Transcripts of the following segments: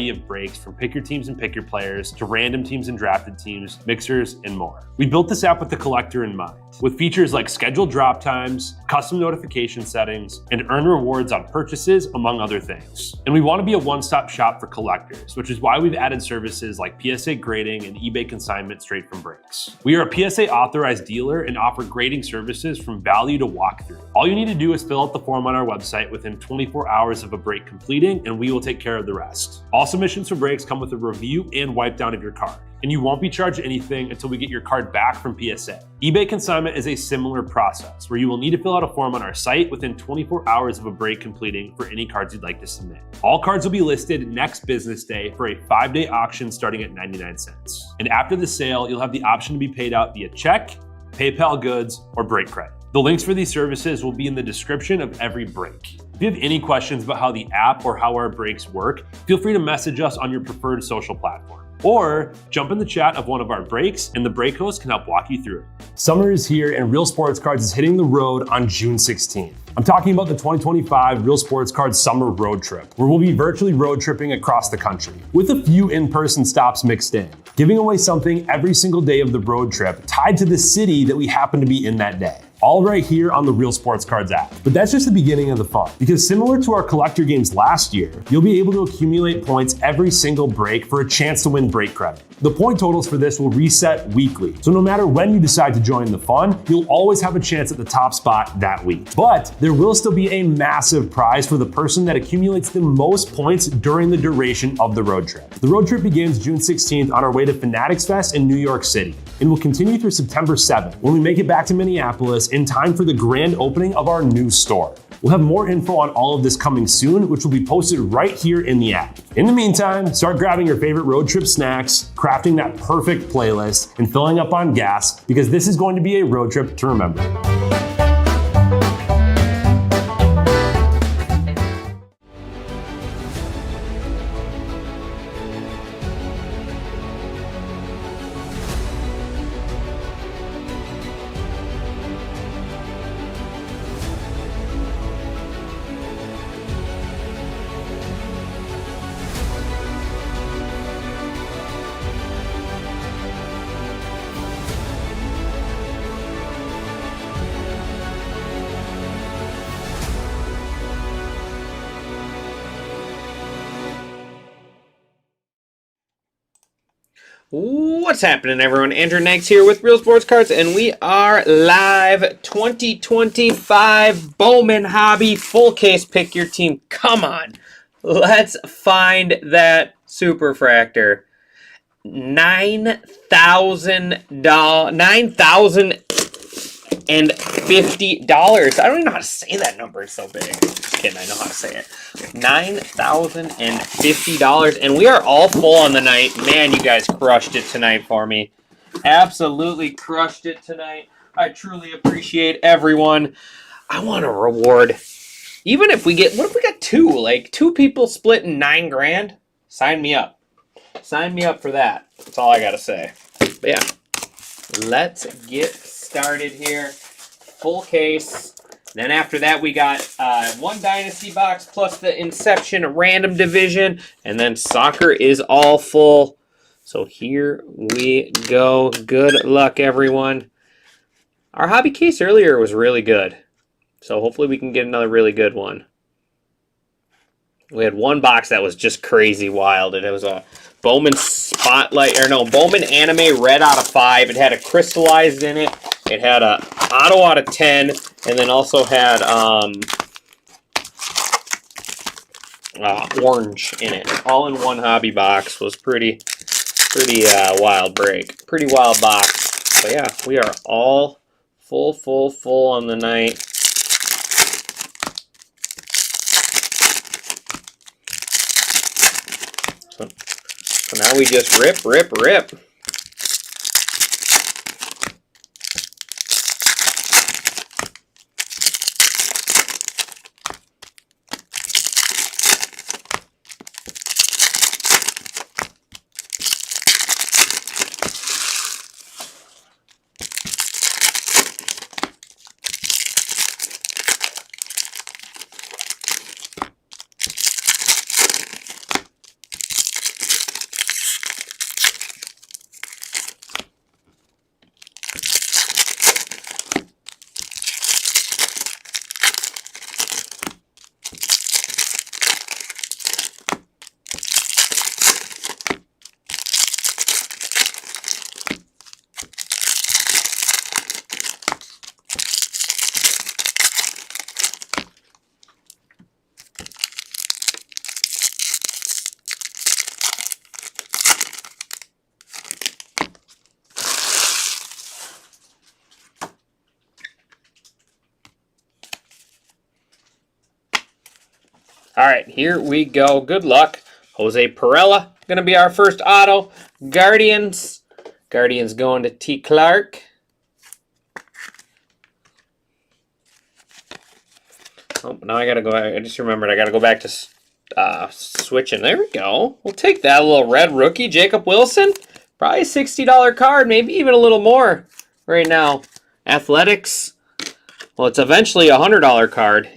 variety of brakes from pick your teams and pick your players to random teams and drafted teams, mixers, and more. We built this app with the collector in mind, with features like scheduled drop times, custom notification settings, and earn rewards on purchases, among other things. And we want to be a one-stop shop for collectors, which is why we've added services like PSA grading and eBay consignment straight from brakes. We are a PSA authorized dealer and offer grading services from value to walkthrough. All you need to do is fill out the form on our website within 24 hours of a brake completing, and we will take care of the rest. All submissions for brakes come with a review and wipe down of your card, and you won't be charged anything until we get your card back from PSA. eBay consignment is a similar process where you will need to fill out a form on our site within 24 hours of a brake completing for any cards you'd like to submit. All cards will be listed next business day for a 5-day auction starting at 99 cents. And after the sale, you'll have the option to be paid out via check, PayPal goods, or brake credit. The links for these services will be in the description of every break. If you have any questions about how the app or how our brakes work, feel free to message us on your preferred social platform. Or jump in the chat of one of our breaks and the break host can help walk you through it. Summer is here and Real Sports Cards is hitting the road on June 16th. I'm talking about the 2025 Real Sports Cards Summer Road Trip, where we'll be virtually road tripping across the country, with a few in-person stops mixed in, giving away something every single day of the road trip tied to the city that we happen to be in that day. All right here on the Real Sports Cards app. But that's just the beginning of the fun, because similar to our collector games last year, you'll be able to accumulate points every single break for a chance to win break credit. The point totals for this will reset weekly, so no matter when you decide to join the fun, you'll always have a chance at the top spot that week. But there will still be a massive prize for the person that accumulates the most points during the duration of the road trip. The road trip begins June 16th on our way to Fanatics Fest in New York City, and will continue through September 7th when we make it back to Minneapolis in time for the grand opening of our new store. We'll have more info on all of this coming soon, which will be posted right here in the app. In the meantime, start grabbing your favorite road trip snacks, crafting that perfect playlist, and filling up on gas, because this is going to be a road trip to remember. What's happening, everyone? Andrew Nags here with Real Sports Cards, and we are live. 2025 Bowman Hobby full case. Pick your team. Come on, let's find that superfractor. $9,050. I don't even know how to say that number. It's so big. Just kidding. I know how to say it. $9,050, and we are all full on the night. Man, you guys crushed it tonight for me. Absolutely crushed it tonight. I truly appreciate everyone. I want a reward. Even if we get, what if we got two? Like two people splitting $9,000? Sign me up. Sign me up for that. That's all I gotta say. But yeah, let's get started here. Full case. Then after that, we got one Dynasty box plus the Inception random division. And then soccer is all full. So here we go. Good luck, everyone. Our hobby case earlier was really good. So hopefully we can get another really good one. We had one box that was just crazy wild. And it was a Bowman Spotlight, or no, Bowman Anime Red out of 5. It had a crystallized in it. It had a auto out of 10, and then also had orange in it. All in one hobby box. Was pretty wild break. Pretty wild box. But yeah, we are all full on the night. So now we just rip. All right, here we go. Good luck. Jose Perella going to be our first auto. Guardians. Guardians going to T. Clark. Oh, now I got to go. I just remembered I got to go back to switching. There we go. We'll take that little red rookie. Jacob Wilson. Probably a $60 card, maybe even a little more right now. Athletics. Well, it's eventually a $100 card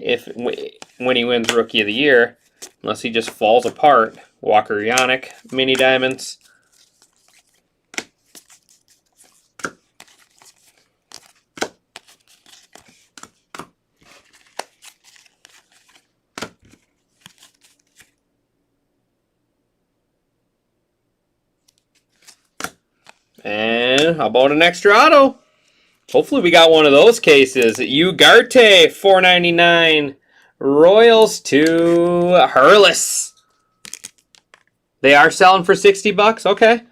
when he wins Rookie of the Year, unless he just falls apart. Walker Yannick, mini diamonds. And how about an extra auto? Hopefully we got one of those cases. Ugarte, $4.99. Royals to Hurlis. They are selling for $60? Okay.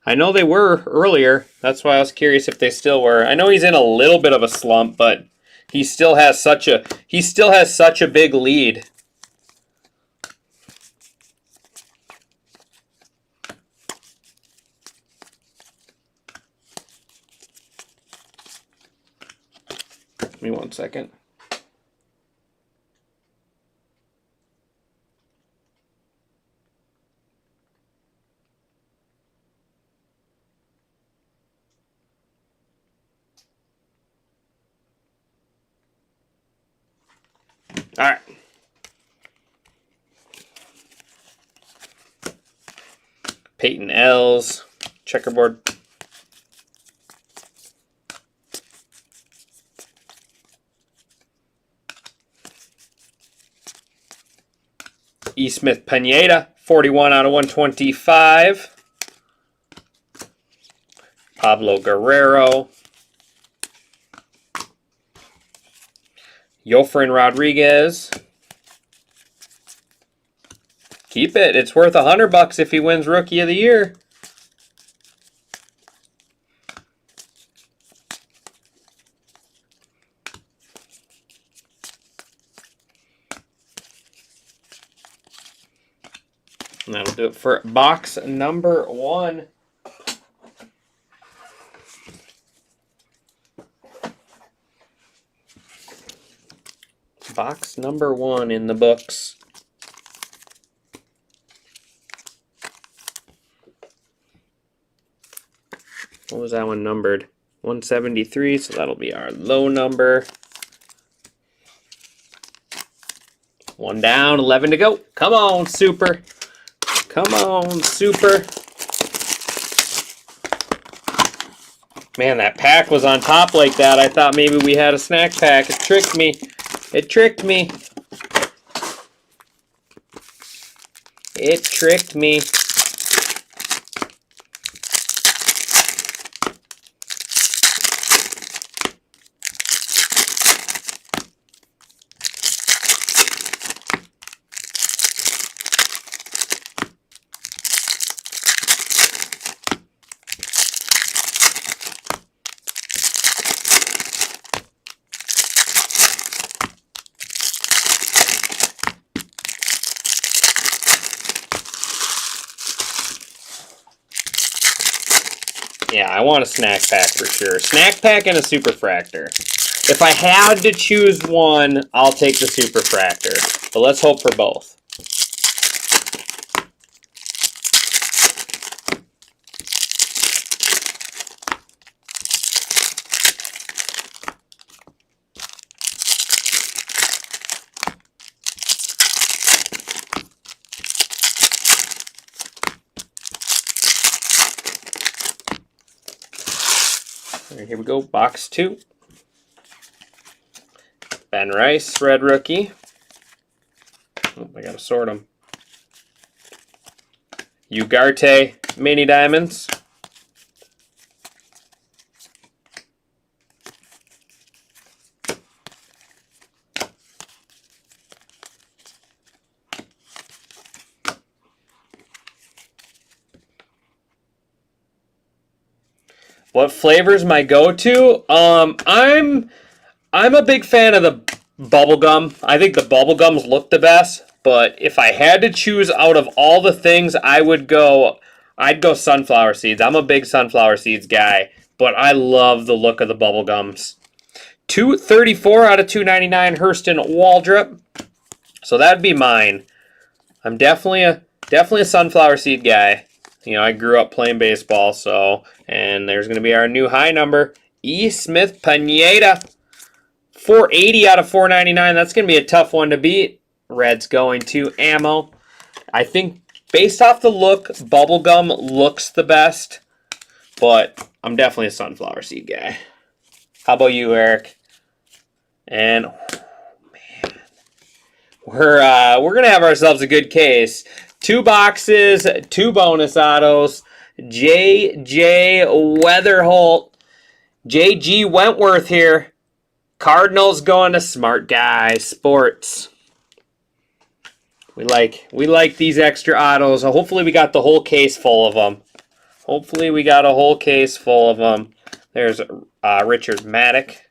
I know they were earlier. That's why I was curious if they still were. I know he's in a little bit of a slump, but he still has such a big lead. Give me 1 second. All right. Peyton Els, checkerboard. E. Smith Pineda, 41 out of 125. Pablo Guerrero. Yofrin Rodriguez. Keep it. It's worth $100 if he wins Rookie of the Year. And that'll do it for box number 1. Box number 1 in the books. What was that one numbered? 173, so that'll be our low number. 1 down, 11 to go. Come on, Super. Come on, Super. Man, that pack was on top like that. I thought maybe we had a snack pack. It tricked me. It tricked me. It tricked me. Yeah, I want a snack pack for sure. Snack pack and a superfractor. If I had to choose one, I'll take the superfractor. But let's hope for both. Here we go, box 2. Ben Rice, red rookie. Oh, I gotta sort them. Ugarte, mini diamonds. What flavor's my go-to? I'm a big fan of the bubblegum. I think the bubblegums look the best, But if I had to choose out of all the things, I'd go sunflower seeds. I'm a big sunflower seeds guy, but I love the look of the bubble gums. 234 out of 299 Hurston Waldrop. So that'd be mine. I'm definitely a sunflower seed guy. You know, I grew up playing baseball, so, and there's going to be our new high number, E. Smith Pineda. 480 out of 499. That's going to be a tough one to beat. Red's going to ammo. I think based off the look, bubblegum looks the best, but I'm definitely a sunflower seed guy. How about you, Eric? And man, we're gonna have ourselves a good case. 2 boxes, 2 bonus autos. J.J. Weatherholt, J.G. Wentworth here. Cardinals going to Smart Guy Sports. We like these extra autos. So hopefully we got the whole case full of them. Hopefully we got a whole case full of them. There's Richard Maddock.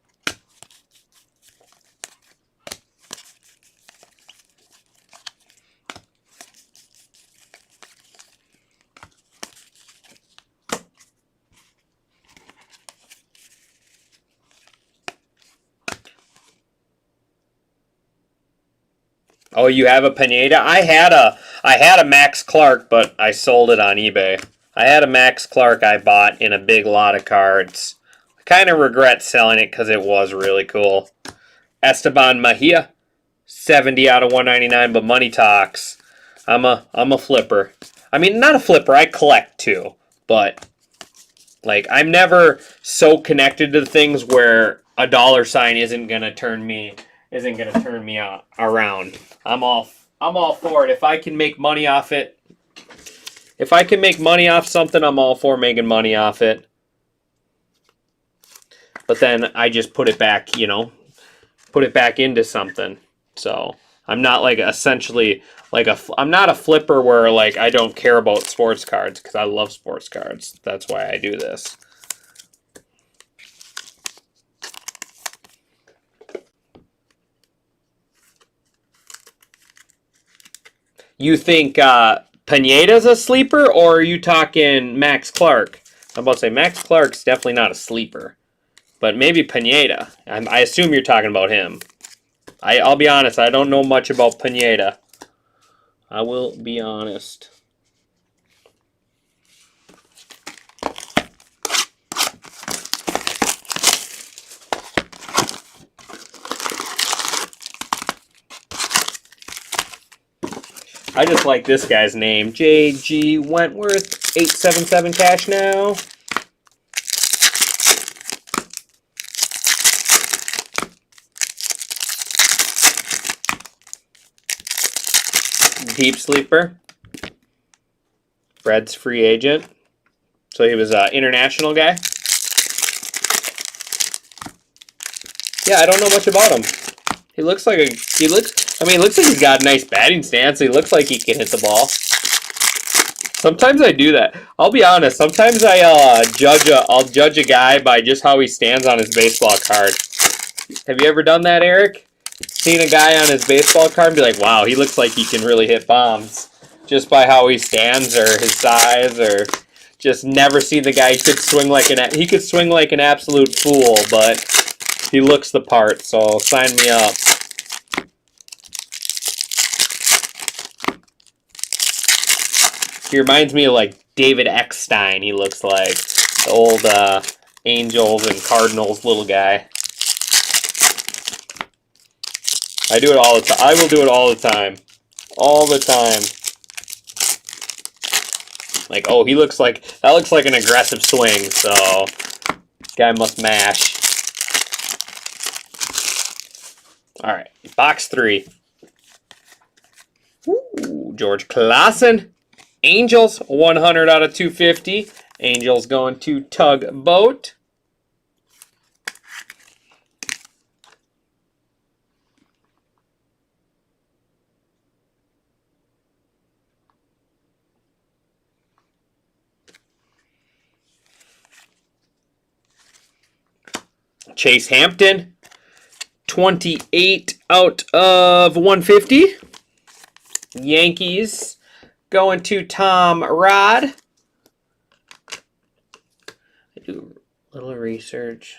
Oh, you have a Pineda? I had a Max Clark, but I sold it on eBay. I had a Max Clark I bought in a big lot of cards. I kind of regret selling it because it was really cool. Esteban Mejia, 70 out of 199, but money talks. I'm a flipper. I mean, not a flipper. I collect too, but like I'm never so connected to things where a dollar sign isn't gonna turn me around. I'm all for it. If I can make money off it, if I can make money off something, I'm all for making money off it. But then I just put it back, put it back into something. So I'm not like essentially like I'm not a flipper where like I don't care about sports cards because I love sports cards. That's why I do this. You think Pineda's a sleeper, or are you talking Max Clark? I'm about to say Max Clark's definitely not a sleeper, but maybe Pineda. I assume you're talking about him. I'll be honest, I don't know much about Pineda. I will be honest. I just like this guy's name. J.G. Wentworth, 877 cash now. Deep sleeper. Red's free agent. So he was an international guy. Yeah, I don't know much about him. He looks like he looks like he's got a nice batting stance. He looks like he can hit the ball. Sometimes I do that. I'll be honest. Sometimes I'll judge a guy by just how he stands on his baseball card. Have you ever done that, Eric? Seen a guy on his baseball card and be like, wow, he looks like he can really hit bombs just by how he stands or his size, or just never seen the guy. He could swing like an absolute fool, but he looks the part, so sign me up. He reminds me of like David Eckstein. He looks like the old Angels and Cardinals little guy. I do it all the time. I will do it all the time. All the time. Like, oh, that looks like an aggressive swing, so guy must mash. Alright, box 3. Ooh, George Klassen. Angels, 100 out of 250. Angels going to Tugboat. Chase Hampton, 28 out of 150. Yankees going to Tom Rod. I do a little research.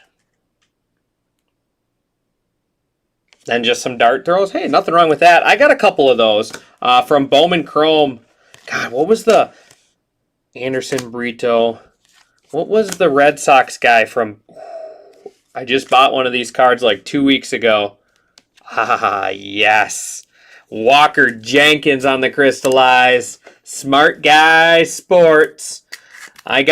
Then just some dart throws. Hey, nothing wrong with that. I got a couple of those from Bowman Chrome. God, what was the Anderson Brito? What was the Red Sox guy from? I just bought one of these cards like 2 weeks ago. Ah, yes. Walker Jenkins on the crystallized. Smart Guy Sports. I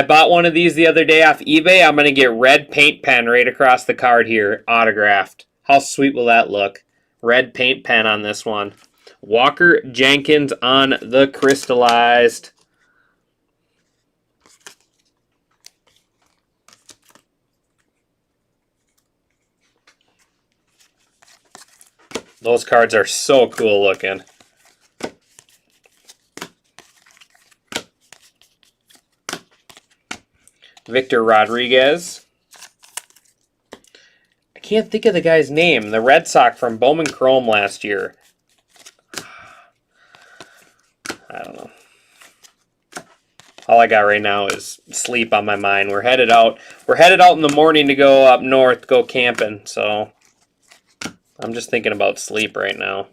bought one of these the other day off eBay. I'm going to get red paint pen right across the card here, autographed. How sweet will that look? Red paint pen on this one. Walker Jenkins on the crystallized. Those cards are so cool looking. Victor Rodriguez. I can't think of the guy's name. The Red Sox from Bowman Chrome last year. I don't know. All I got right now is sleep on my mind. We're headed out. We're headed out in the morning to go up north, go camping. So I'm just thinking about sleep right now.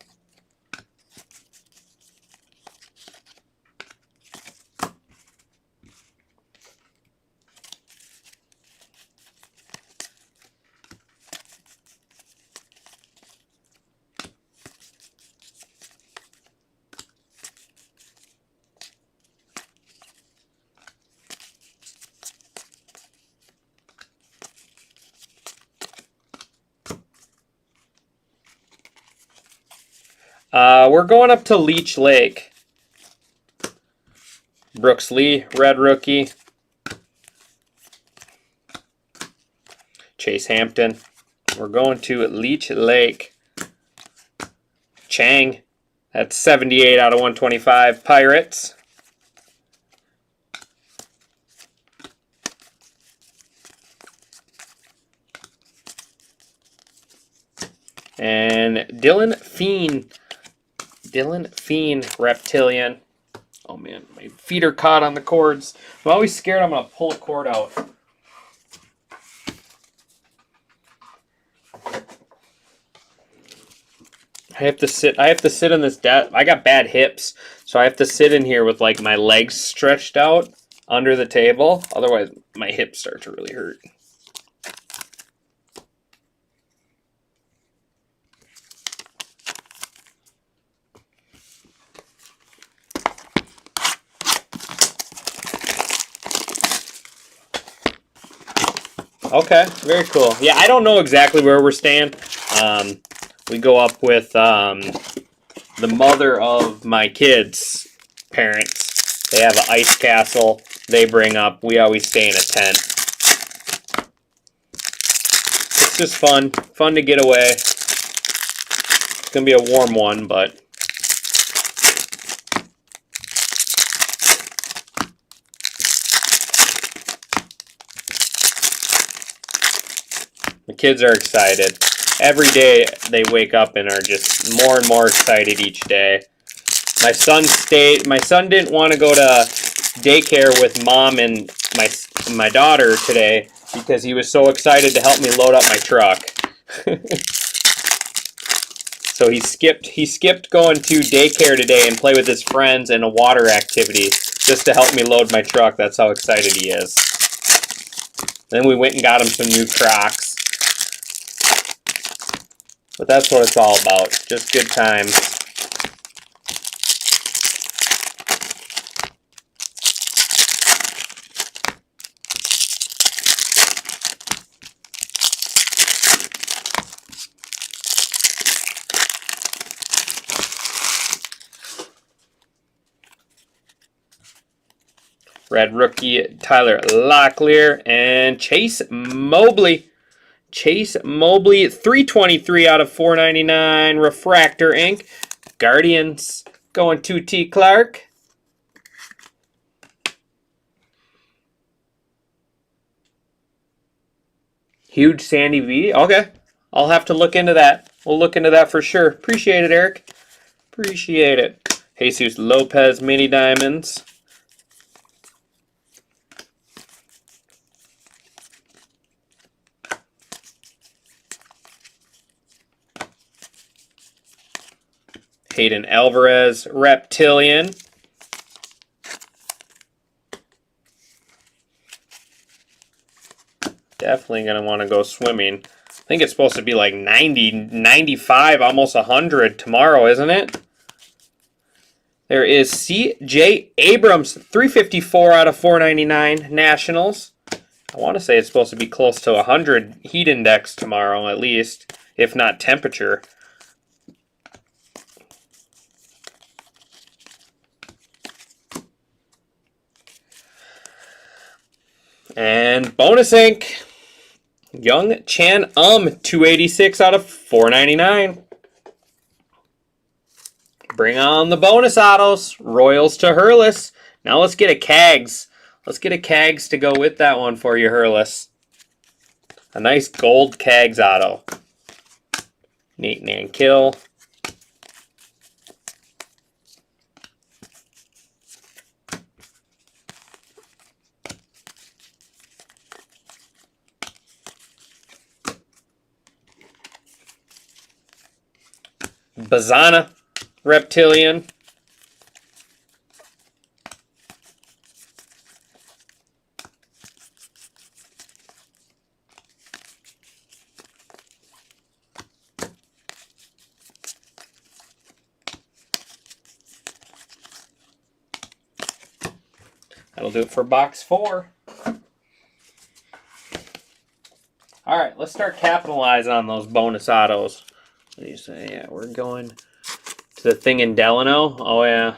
We're going up to Leech Lake. Brooks Lee, red rookie. Chase Hampton. We're going to Leech Lake. Chang. That's 78 out of 125. Pirates. And Dylan Fiend. Dylan Fiend, Reptilian. Oh man, my feet are caught on the cords. I'm always scared I'm going to pull a cord out. I have to sit in this desk. I got bad hips, so I have to sit in here with like my legs stretched out under the table. Otherwise, my hips start to really hurt. Okay, very cool. Yeah, I don't know exactly where we're staying. We go up with the mother of my kids' parents. They have an ice castle they bring up. We always stay in a tent. It's just fun. Fun to get away. It's going to be a warm one, but... the kids are excited. Every day they wake up and are just more and more excited each day. My son didn't want to go to daycare with mom and my daughter today because he was so excited to help me load up my truck. So he skipped going to daycare today and play with his friends and a water activity just to help me load my truck. That's how excited he is. Then we went and got him some new Crocs. But that's what it's all about. Just good times. Red rookie Tyler Locklear and Chase Mobley. Chase Mobley, 323 out of 499. Refractor ink. Guardians going to T. Clark. Huge Sandy V. Okay. I'll have to look into that. We'll look into that for sure. Appreciate it, Eric. appreciate it. Jesus Lopez Mini Diamonds. Hayden Alvarez Reptilian. Definitely going to want to go swimming. I think it's supposed to be like 90, 95, almost 100 tomorrow, isn't it? There is C.J. Abrams, 354 out of 499 Nationals. I want to say it's supposed to be close to 100 heat index tomorrow, at least, if not temperature. And bonus ink. Young Chan 286 out of 499. Bring on the bonus autos. Royals to Hurlis. Now let's get a Cags. Let's get a Cags to go with that one for you, Hurlis. A nice gold Cags auto. Nate Nankill. Bazana, Reptilian. That'll do it for box 4. All right, let's start capitalizing on those bonus autos. What do you say? Yeah, we're going to the thing in Delano. Oh, yeah.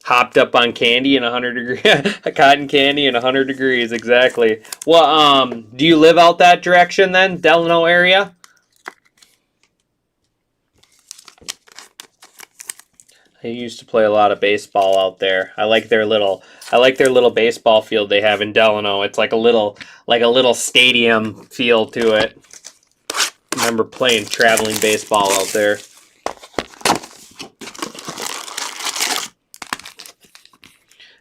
Hopped up on candy in 100 degrees. Cotton candy in 100 degrees, exactly. Well, do you live out that direction then, Delano area? I used to play a lot of baseball out there. I like their little baseball field they have in Delano. It's like a little stadium feel to it. I remember playing traveling baseball out there.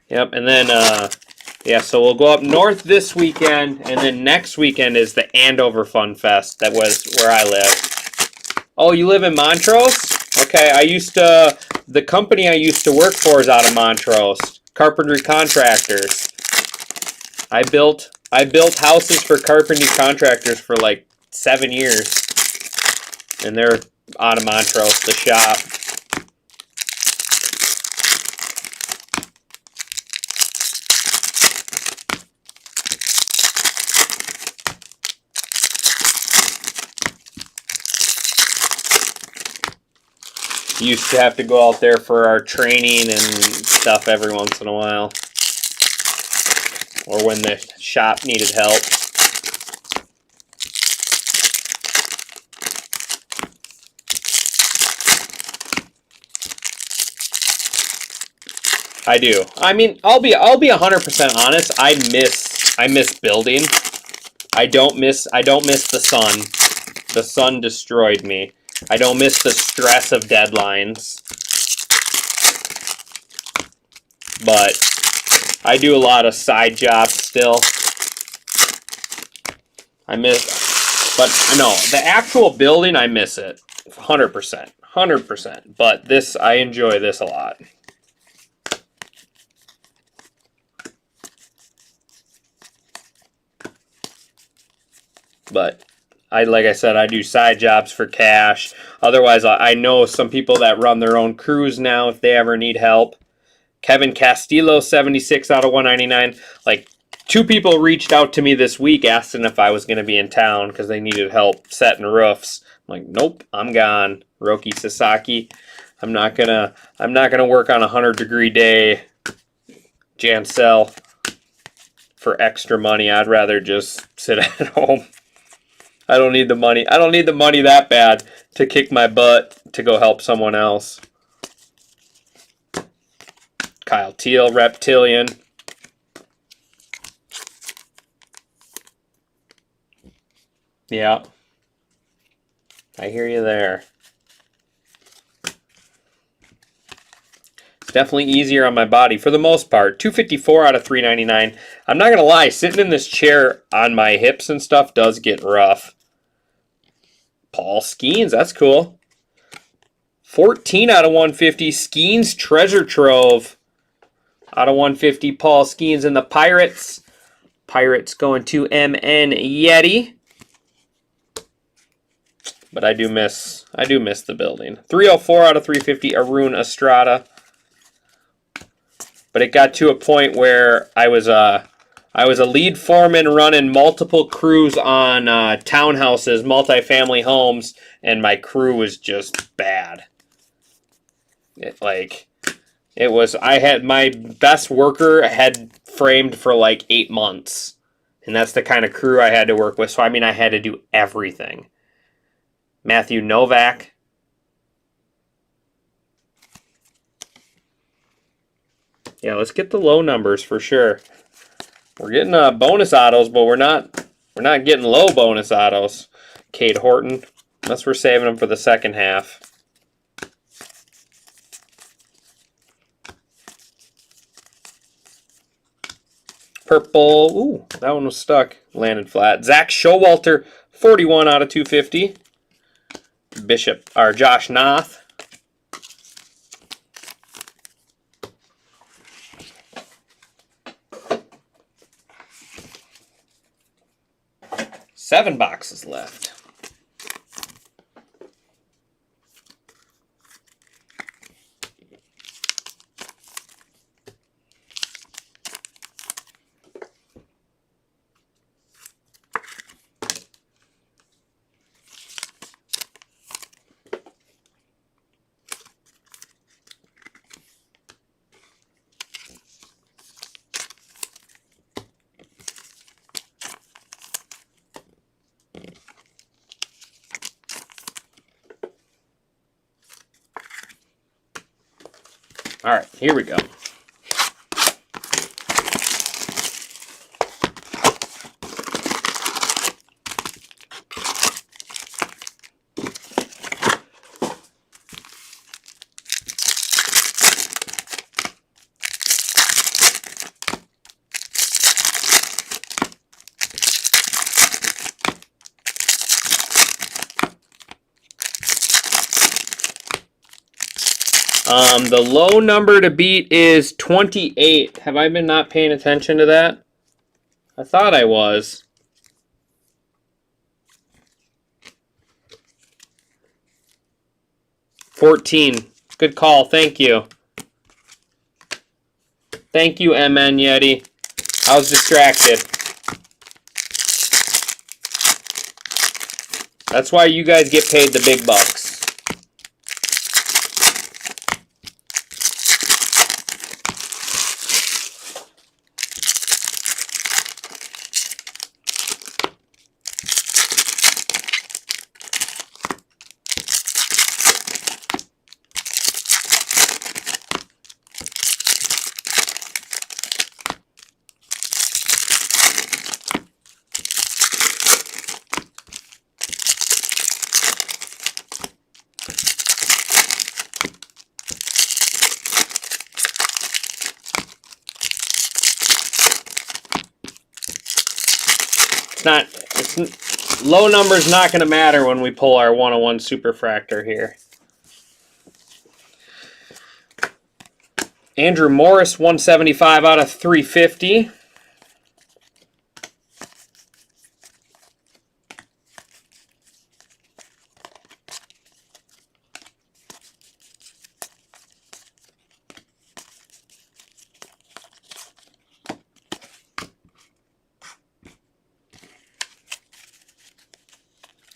Yep, and then yeah, so we'll go up north this weekend, and then next weekend is the Andover Fun Fest. That was where I live. Oh, you live in Montrose? Okay, the company I used to work for is out of Montrose. Carpentry Contractors. I built houses for carpentry contractors for like 7 years. And they're out of Montrose, the shop. Used to have to go out there for our training and stuff every once in a while. Or when the shop needed help. I do. I mean, I'll be 100% honest. I miss building. I don't miss the sun. The sun destroyed me. I don't miss the stress of deadlines. But I do a lot of side jobs still. But no, the actual building, I miss it. 100%. 100%. But this, I enjoy this a lot. But like I said, I do side jobs for cash. Otherwise, I know some people that run their own crews now if they ever need help. Kevin Castillo, 76 out of 199. Like, 2 people reached out to me this week asking if I was going to be in town because they needed help setting roofs. I'm like, nope, I'm gone. Roki Sasaki. I'm not gonna work on a 100-degree day, Jancel, for extra money. I'd rather just sit at home. I don't need the money. I don't need the money that bad to kick my butt to go help someone else. Kyle Teal, Reptilian. Yeah. I hear you there. It's definitely easier on my body for the most part. 254 out of 399. I'm not going to lie, sitting in this chair on my hips and stuff does get rough. Paul Skeens, that's cool. 14 out of 150. Skeens Treasure Trove. Out of 150, Paul Skeens and the Pirates. Pirates going to MN Yeti. But I do miss the building. 304 out of 350, Arun Estrada. But it got to a point where I was a lead foreman running multiple crews on townhouses, multifamily homes, and my crew was just bad. I had my best worker had framed for like 8 months. And that's the kind of crew I had to work with. So I mean I had to do everything. Matthew Novak. Yeah, let's get the low numbers for sure. We're getting bonus autos, but we're not getting low bonus autos. Cade Horton, unless we're saving them for the second half. Purple, ooh, that one was stuck. Landed flat. Zach Showalter, 41 out of 250. Bishop, or Josh Noth. Seven boxes left. All right, here we go. The low number to beat is 28. Have I been not paying attention to that? I thought I was. $14. Good call. Thank you. Thank you, MN Yeti. I was distracted. That's why you guys get paid the big bucks. Low number's not going to matter when we pull our 101 Superfractor here. Andrew Morris, 175 out of 350.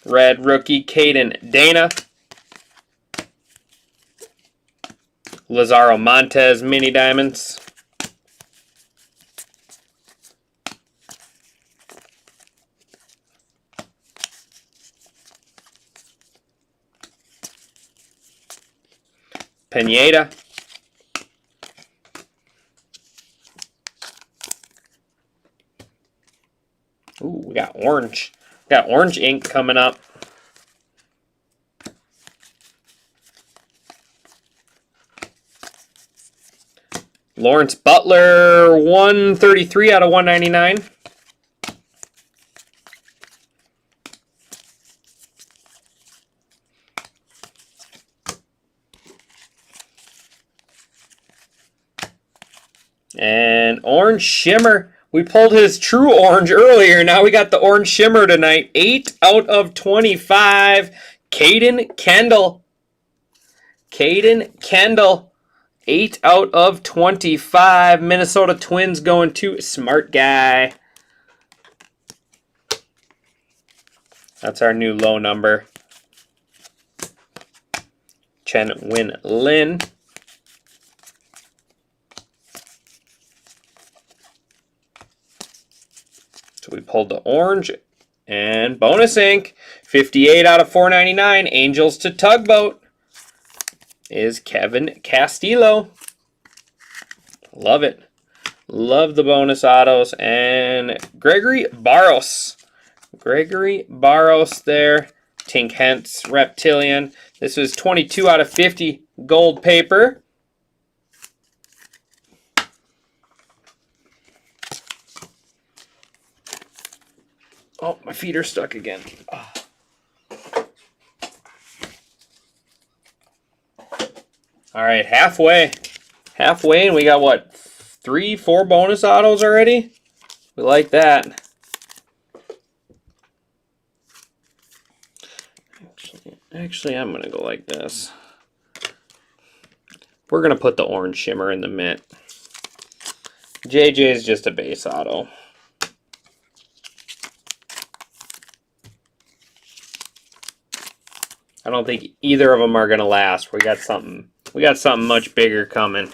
Red rookie, Caden Dana. Lazaro Montez, mini diamonds. Pineda. Ooh, we got orange. We got orange ink coming up. Lawrence Butler, 133 out of 199. And Orange Shimmer. We pulled his true orange earlier. Now we got the Orange Shimmer tonight. 8 out of 25. Caden Kendall. Caden Kendall. 8 out of 25. Minnesota Twins going to Smart Guy. That's our new low number. Chen Win Lin. So we pulled the orange and bonus ink. 58 out of 499. Angels to Tugboat is Kevin Castillo. Love it. Love the bonus autos. And Gregory Barros. Gregory Barros there. Tink Hence Reptilian. This was 22 out of 50 gold paper. Oh, my feet are stuck again. Oh. All right, halfway. Halfway, and we got, what, 3, 4 bonus autos already? We like that. Actually, I'm going to go like this. We're going to put the orange shimmer in the mint. JJ is just a base auto. I don't think either of them are going to last. We got something much bigger coming.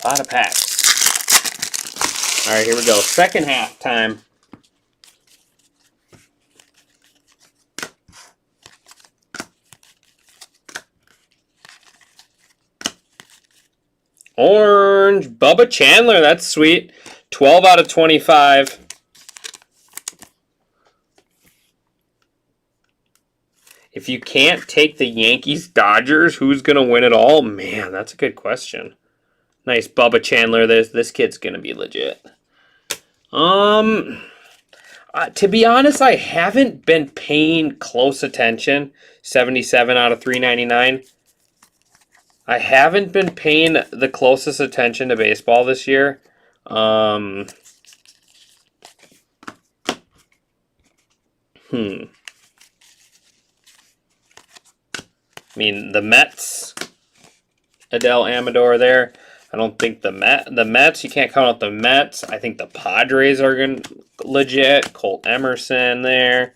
A lot of packs. All right, here we go. Second half time. Orange Bubba Chandler. That's sweet. 12 out of 25. If you can't take the Yankees Dodgers, who's going to win it all? Man, that's a good question. Nice Bubba Chandler. This kid's going to be legit. To be honest, I haven't been paying close attention. 77 out of 399. I haven't been paying the closest attention to baseball this year. I mean, the Mets, Adele Amador there. I don't think the Mets, you can't count out the Mets. I think the Padres are going legit. Colt Emerson there.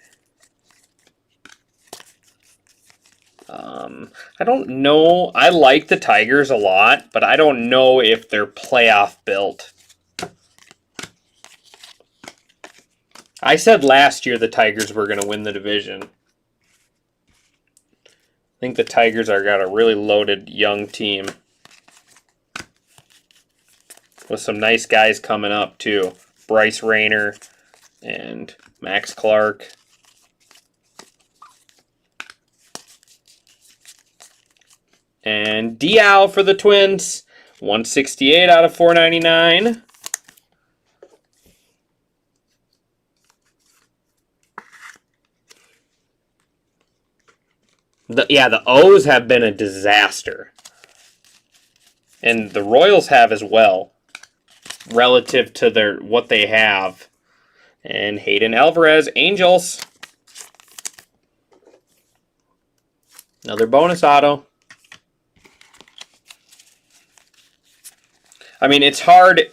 I don't know. I like the Tigers a lot, but I don't know if they're playoff built. I said last year the Tigers were going to win the division. I think the Tigers are got a really loaded young team. With some nice guys coming up, too. Bryce Rayner and Max Clark. And Dial for the Twins. 168 out of 499. The O's have been a disaster. And the Royals have as well, relative to what they have. And Hayden Alvarez, Angels. Another bonus auto. I mean, it's hard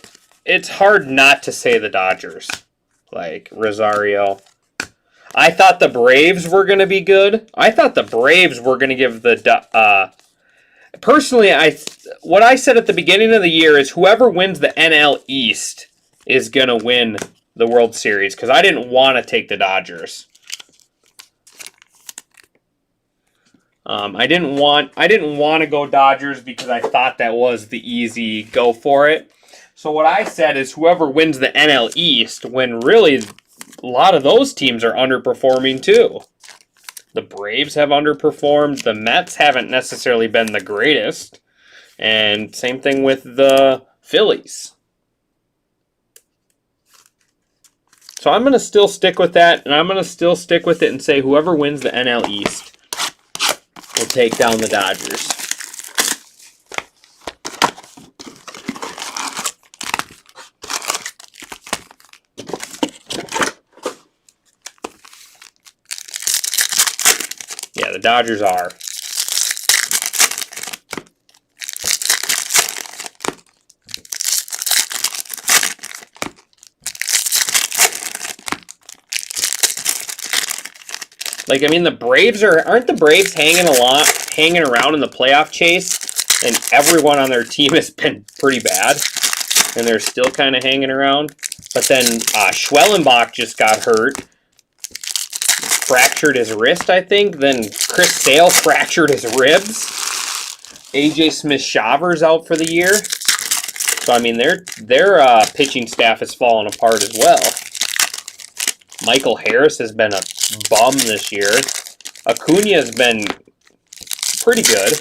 not to say the Dodgers. Like Rosario. I thought the Braves were going to be good. I thought the Braves were going to give the personally, what I said at the beginning of the year is whoever wins the NL East is going to win the World Series, because I didn't want to take the Dodgers. I didn't want to go Dodgers because I thought that was the easy go for it. So what I said is whoever wins the NL East, when really a lot of those teams are underperforming too. The Braves have underperformed. The Mets haven't necessarily been the greatest. And same thing with the Phillies. So I'm going to still stick with that, and I'm going to still stick with it and say whoever wins the NL East will take down the Dodgers. Yeah, the Dodgers are. Like, I mean, the Braves aren't the Braves hanging around in the playoff chase, and everyone on their team has been pretty bad, and they're still kind of hanging around. But then Schwellenbach just got hurt, fractured his wrist, I think. Then Chris Sale fractured his ribs. AJ Smith-Shaver's out for the year. So I mean, their pitching staff has fallen apart as well. Michael Harris has been a bum this year. Acuna has been pretty good.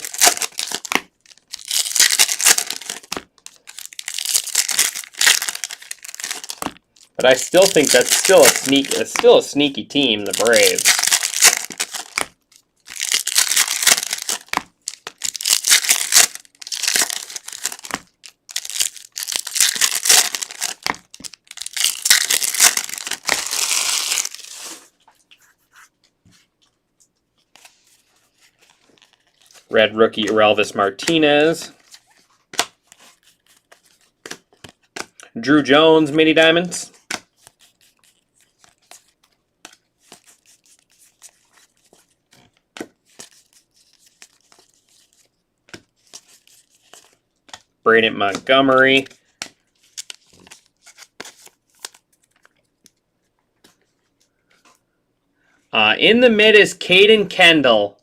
But I still think that's still a sneaky team, the Braves. Red rookie Orelvis Martinez. Drew Jones, mini diamonds. Braden Montgomery. In the mid is Caden Kendall.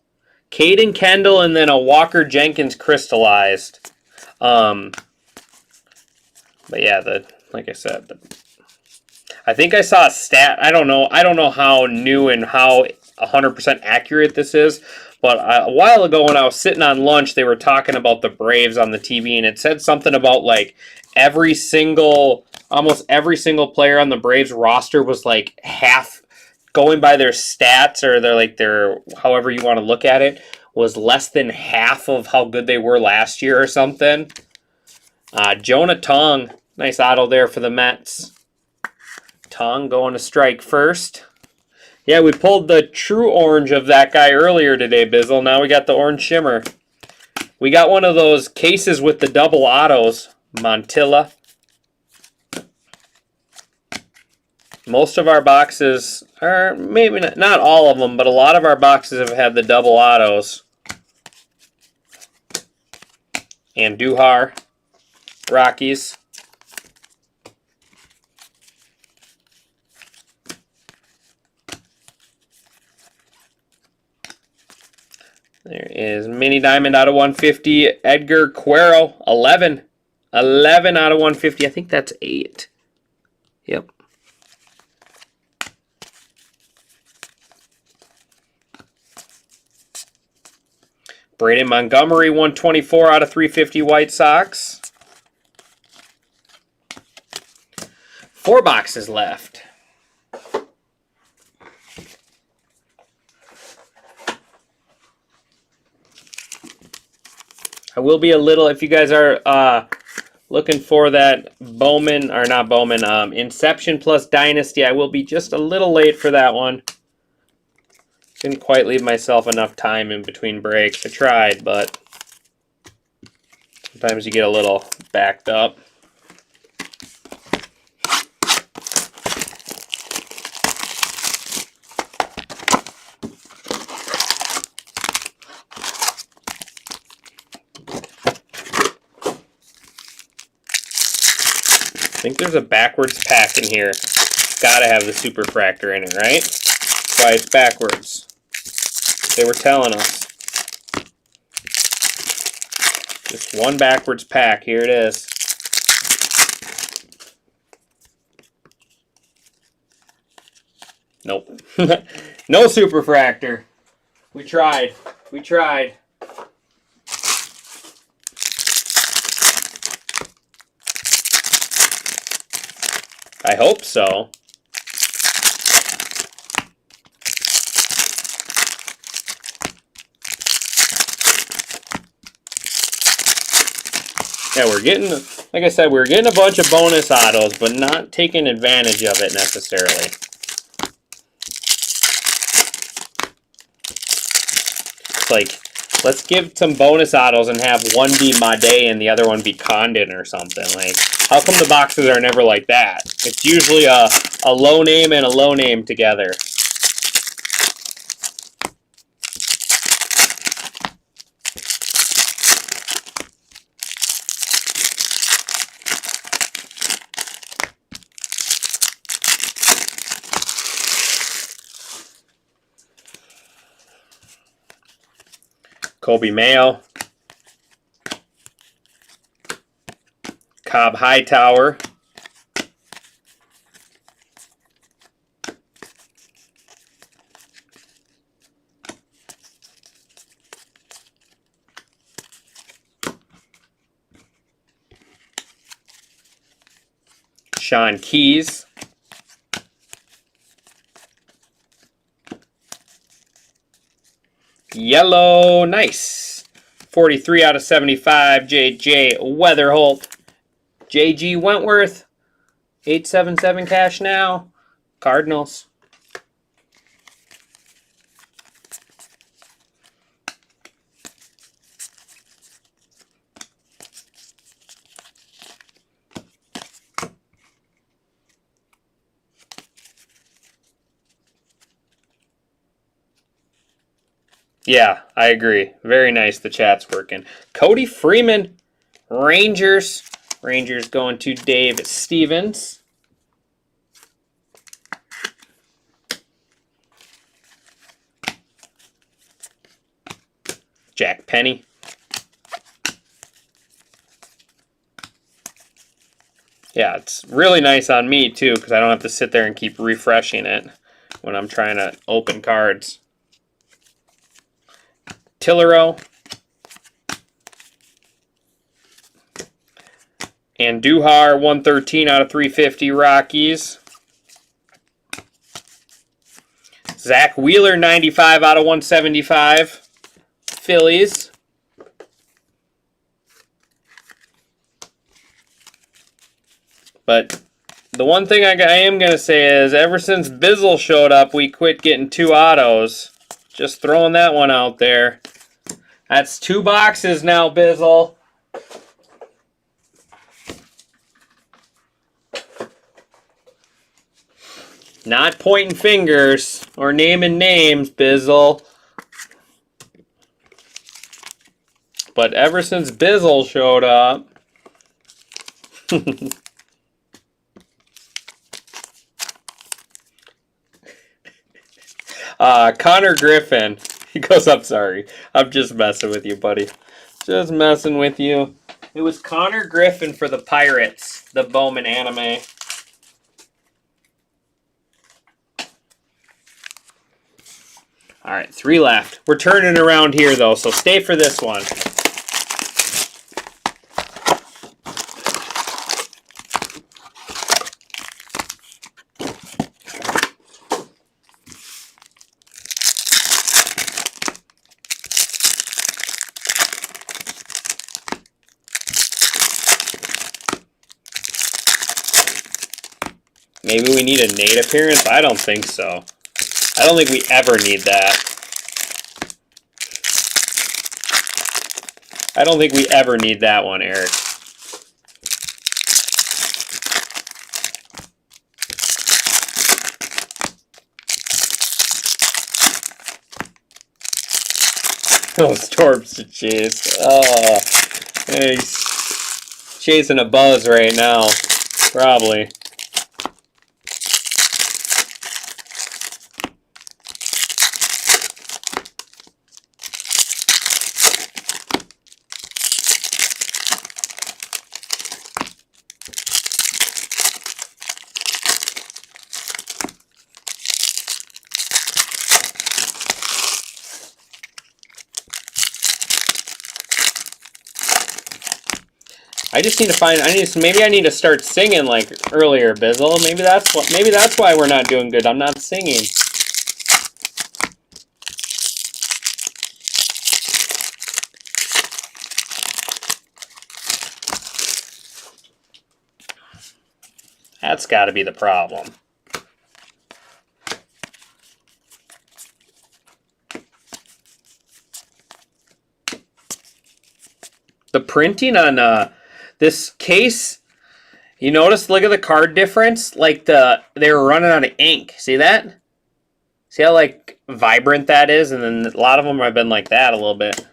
Caden Kendall and then a Walker Jenkins crystallized. But yeah, like I said, I think I saw a stat. I don't know how new and how 100% accurate this is, but a while ago when I was sitting on lunch, they were talking about the Braves on the TV, and it said something about like almost every single player on the Braves roster was like half, going by their stats or their however you want to look at it, was less than half of how good they were last year or something. Jonah Tong, nice auto there for the Mets. Tong going to strike first. Yeah, we pulled the true orange of that guy earlier today, Bizzle. Now we got the orange shimmer. We got one of those cases with the double autos. Montilla. Most of our boxes, or maybe not all of them, but a lot of our boxes have had the double autos. And Duhar, Rockies. There is mini diamond out of 150. Edgar Cuero, 11. 11 out of 150. I think that's 8. Yep. Braden Montgomery, 124 out of 350 White Sox. 4 boxes left. I will be a little, if you guys are looking for that Bowman, or not Bowman, Inception plus Dynasty, I will be just a little late for that one. Didn't quite leave myself enough time in between breaks. I tried, but sometimes you get a little backed up. I think there's a backwards pack in here. It's got to have the Superfractor in it, right? That's why it's backwards. They were telling us. Just one backwards pack. Here it is. Nope. No Superfractor. We tried. We tried. I hope so. Yeah, we're getting, like I said, we're getting a bunch of bonus autos, but not taking advantage of it necessarily. It's like, let's give some bonus autos and have one be Made and the other one be Condon or something. Like, how come the boxes are never like that? It's usually a low name and a low name together. Kobe Mayo. Cobb Hightower. Sean Keys. Yellow, nice. 43 out of 75, JJ Weatherholt. JG Wentworth, 877 cash now. Cardinals. Yeah, I agree. Very nice. The chat's working. Cody Freeman, Rangers. Rangers going to Dave Stevens. Jack Penny. Yeah, it's really nice on me too because I don't have to sit there and keep refreshing it when I'm trying to open cards. Tillero. And Duhar, 113 out of 350 Rockies. Zach Wheeler, 95 out of 175 Phillies. But the one thing I am going to say is ever since Bizzle showed up, we quit getting 2 autos. Just throwing that one out there. That's 2 boxes now, Bizzle. Not pointing fingers or naming names, Bizzle. But ever since Bizzle showed up... Connor Griffin. He goes, I'm sorry. I'm just messing with you, buddy. Just messing with you. It was Connor Griffin for the Pirates, the Bowman anime. All right, 3 left. We're turning around here, though, so stay for this one. Maybe we need a Nate appearance? I don't think so. I don't think we ever need that. I don't think we ever need that one, Eric. Oh, Storms to chase. Oh, he's chasing a buzz right now. Probably. I just need to find. Maybe I need to start singing like earlier, Bizzle. Maybe that's why we're not doing good. I'm not singing. That's got to be the problem. The printing on this case, you notice, look at the card difference? Like they were running out of ink. See that? See how like vibrant that is? And then a lot of them have been like that a little bit.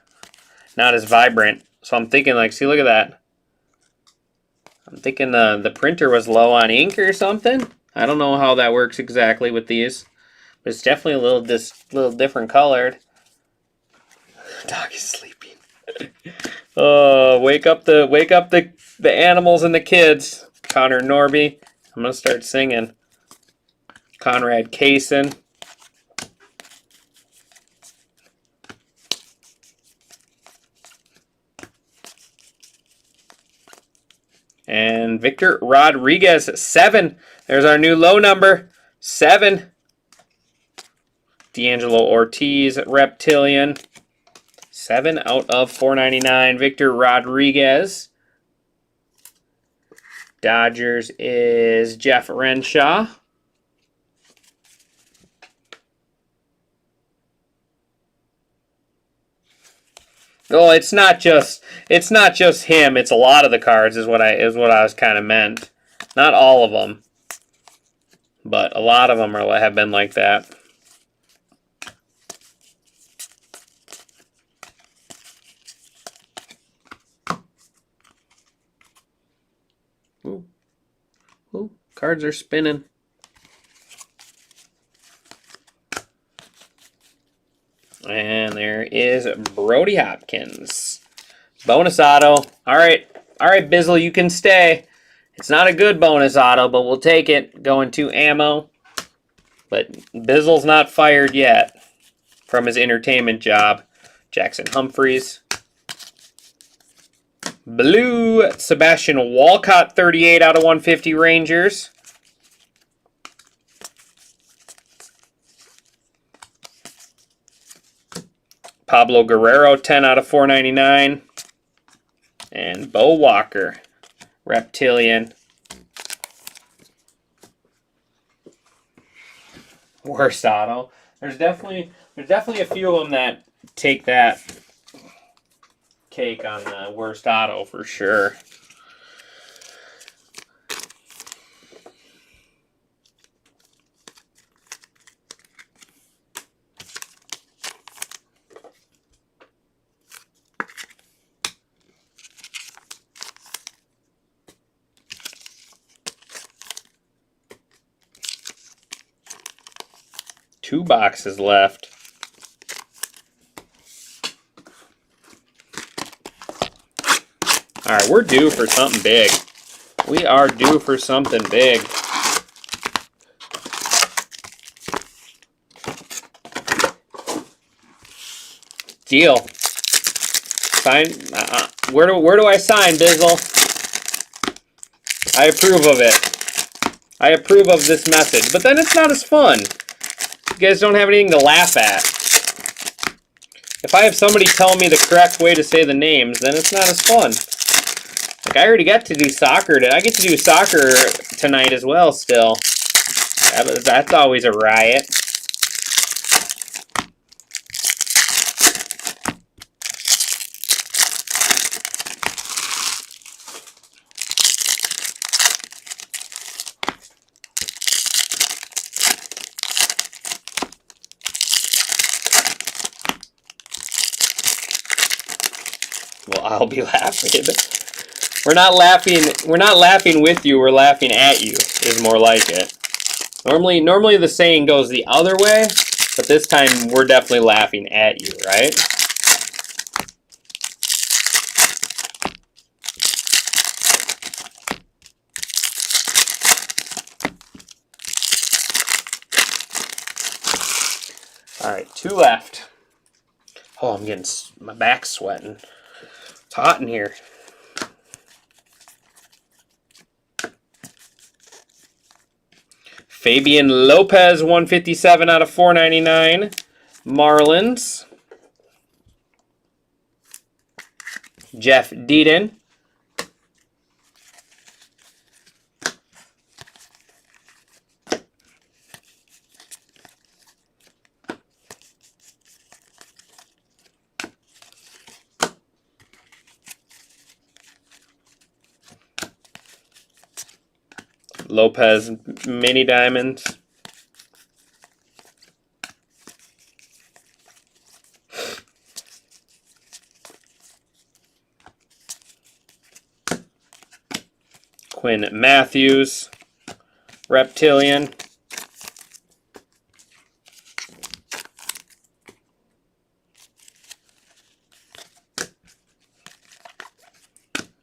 Not as vibrant. So I'm thinking like, see, look at that. I'm thinking the printer was low on ink or something. I don't know how that works exactly with these. But it's definitely a little different colored. Dog is sleeping. Oh, wake up the animals and the kids. Connor Norby. I'm gonna start singing. Conrad Kaysen. And Victor Rodriguez, 7. There's our new low number, 7. D'Angelo Ortiz, Reptilian. 7 out of 499. Victor Rodriguez. Dodgers is Jeff Renshaw. Oh, it's not just him. It's a lot of the cards is what I was kind of meant. Not all of them, but a lot of them have been like that. Ooh, cards are spinning. And there is Brody Hopkins. Bonus auto. All right, Bizzle, you can stay. It's not a good bonus auto, but we'll take it. Going to ammo. But Bizzle's not fired yet from his entertainment job. Jackson Humphreys. Blue, Sebastian Walcott, 38 out of 150 Rangers. Pablo Guerrero, 10 out of 499. And Bo Walker, Reptilian. Worst auto. There's definitely a few of them that take that cake on the worst auto for sure. Two boxes left. All right, we're due for something big. We are due for something big. Deal. Sign. Where do I sign, Bizzle? I approve of it. I approve of this message, but then it's not as fun. You guys don't have anything to laugh at. If I have somebody tell me the correct way to say the names, then it's not as fun. Like, I already got to do soccer. I get to do soccer tonight as well still. That's always a riot. Well, I'll be laughing. We're not laughing with you, we're laughing at you, is more like it. Normally the saying goes the other way, but this time we're definitely laughing at you, right? All right, 2 left. Oh, I'm getting my back sweating. It's hot in here. Fabian Lopez, 157 out of 499. Marlins. Jeff Deeden. Lopez Mini Diamonds. Quinn Matthews, Reptilian.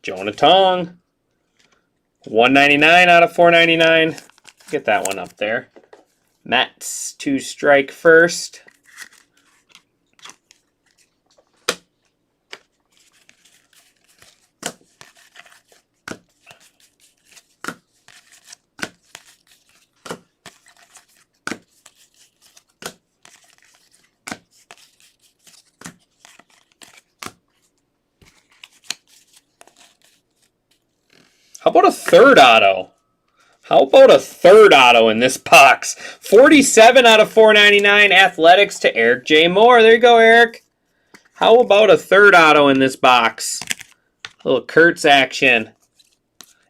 Jonah Tong, 199 out of 499. Get that one up there. Mets 2 strike first. How about a third auto? How about a third auto in this box? 47 out of 499 Athletics to Eric J. Moore. There you go, Eric. How about a third auto in this box? A little Kurtz action.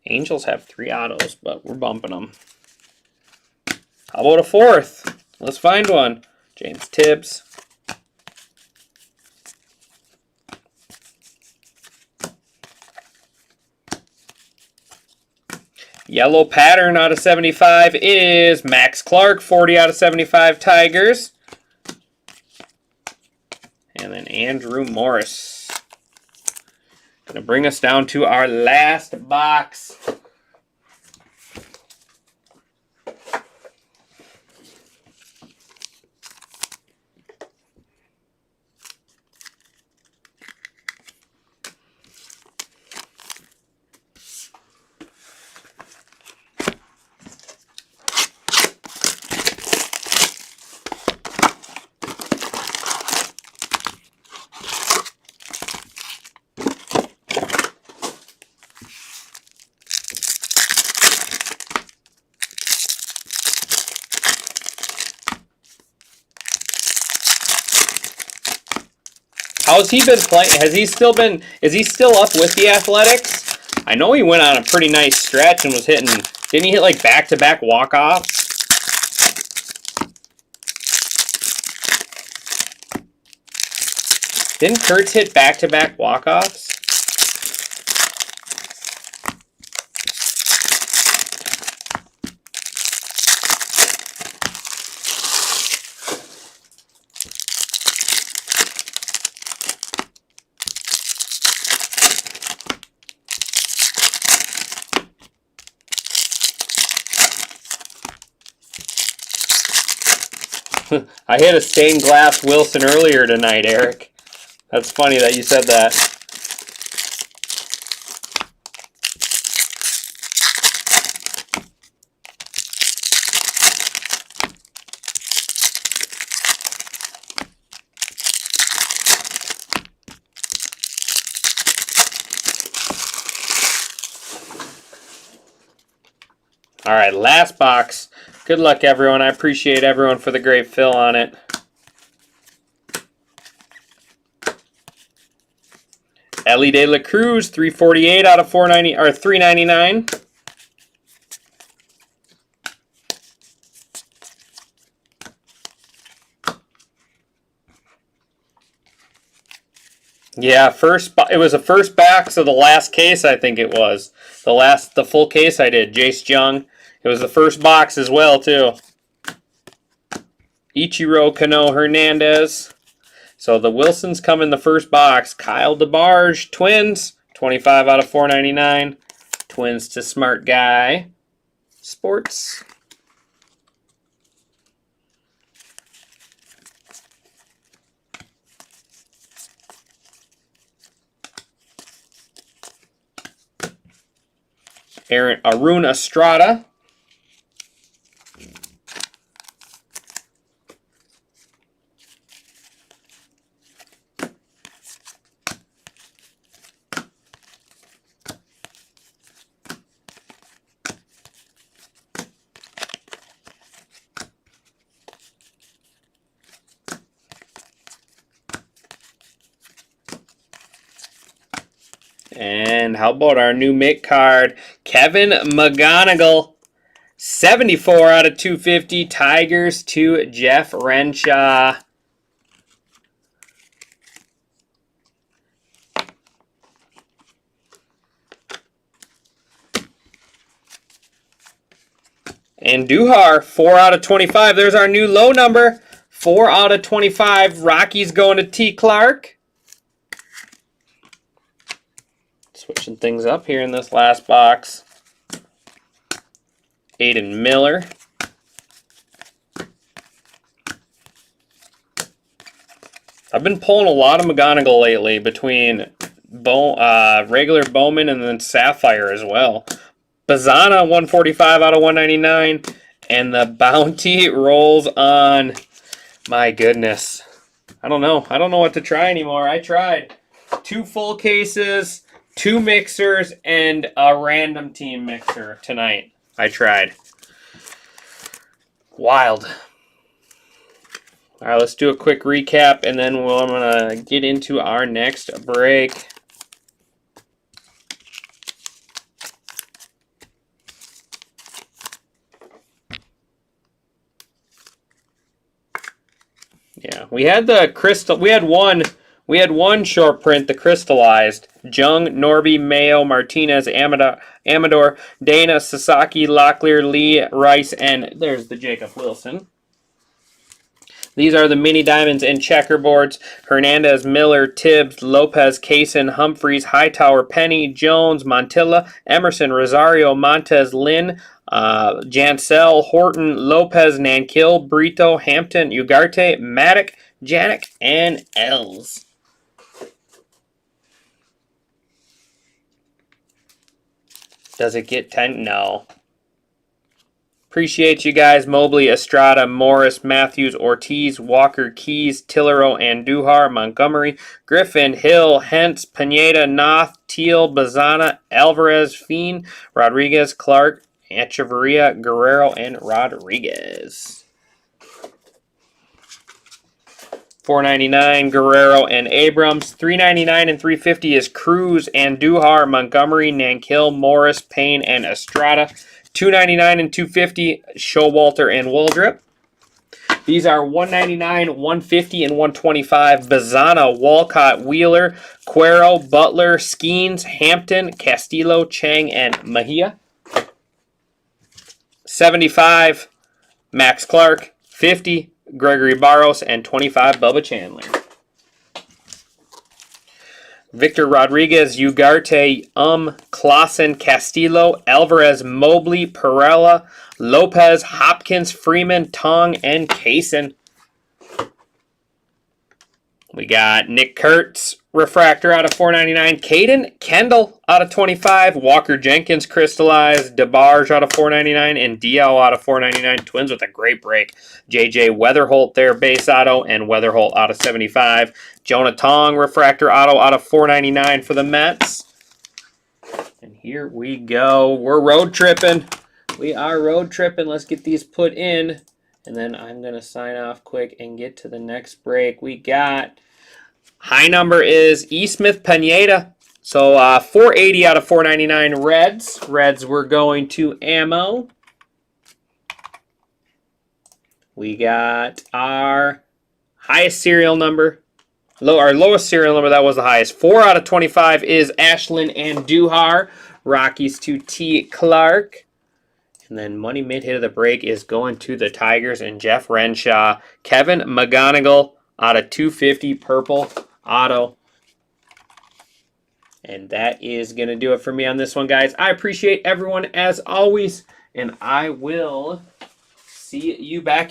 Angels have 3 autos, but we're bumping them. How about a fourth? Let's find one. James Tibbs. Yellow pattern out of 75 is Max Clark, 40 out of 75 Tigers. And then Andrew Morris. Going to bring us down to our last box. How's he been playing? Is he still up with the Athletics? I know he went on a pretty nice stretch and was hitting, didn't he hit like back-to-back walk-offs? Didn't Kurtz hit back-to-back walk-offs? I hit a stained glass Wilson earlier tonight, Eric. That's funny that you said that. All right, last box Good luck, everyone. I appreciate everyone for the great fill on it. Ellie De La Cruz, 348 out of 490 or 399. Yeah, it was the first box of the last case, I think it was. The full case I did, Jace Jung. It was the first box as well, too. Ichiro Kano Hernandez. So the Wilsons come in the first box. Kyle DeBarge, Twins, 25 out of 499. Twins to Smart Guy Sports. Arun Estrada. And how about our new Mick card, Kevin McGonigal, 74 out of 250, Tigers to Jeff Renshaw. And Duhar, 4 out of 25. There's our new low number, 4 out of 25. Rockies going to T. Clark. Switching things up here in this last box. Aiden Miller. I've been pulling a lot of McGonigal lately between regular Bowman and then Sapphire as well. Bazana, 145 out of 199. And the bounty rolls on. My goodness. I don't know. I don't know what to try anymore. I tried 2 full cases, 2 mixers, and a random team mixer tonight. I tried. Wild. All right, let's do a quick recap, and then I'm going to get into our next break. Yeah, we had the crystal. We had one short print, the crystallized. Jung, Norby, Mayo, Martinez, Amador, Dana, Sasaki, Locklear, Lee, Rice, and there's the Jacob Wilson. These are the mini diamonds and checkerboards. Hernandez, Miller, Tibbs, Lopez, Kaysen, Humphreys, Hightower, Penny, Jones, Montilla, Emerson, Rosario, Montez, Lynn, Jansel, Horton, Lopez, Nankill, Brito, Hampton, Ugarte, Maddock, Janik, and Els. Does it get 10? No. Appreciate you guys. Mobley, Estrada, Morris, Matthews, Ortiz, Walker, Keys, Tillero, Andujar, Montgomery, Griffin, Hill, Hentz, Pineda, Noth, Teal, Bazana, Alvarez, Fiend, Rodriguez, Clark, Echeverria, Guerrero, and Rodriguez. $4.99 Guerrero and Abrams. $3.99 and $3.50 is Cruz, Andujar, Montgomery, Nankill, Morris, Payne, and Estrada. $2.99 and $2.50 Showalter and Waldrop. These are $1.99, $1.50, and $1.25 Bazana, Walcott, Wheeler, Cuero, Butler, Skeens, Hampton, Castillo, Chang, and Mejia. $75 Max Clark, $50 Gregory Barros, and $25 Bubba Chandler. Victor Rodriguez, Ugarte, Clausen, Castillo, Alvarez, Mobley, Perella, Lopez, Hopkins, Freeman, Tong, and Kaysen. We got Nick Kurtz, refractor out of $4.99. Caden Kendall out of $25. Walker Jenkins, crystallized. DeBarge out of $4.99. And Diao out of $4.99. Twins with a great break. JJ Weatherholt there, base auto. And Weatherholt out of $75. Jonah Tong, refractor auto out of $4.99 for the Mets. And here we go. We're road tripping. We are road tripping. Let's get these put in. And then I'm going to sign off quick and get to the next break. We got, high number is E. Smith Pineda. So 480 out of 499 Reds. Reds we're going to ammo. We got our highest serial number. Our lowest serial number, that was the highest. 4 out of 25 is Ashlyn and Duhar. Rockies to T. Clark. And then money mid hit of the break is going to the Tigers and Jeff Renshaw. Kevin McGonigal out of 250 purple auto. And that is going to do it for me on this one, guys. I appreciate everyone as always. And I will see you back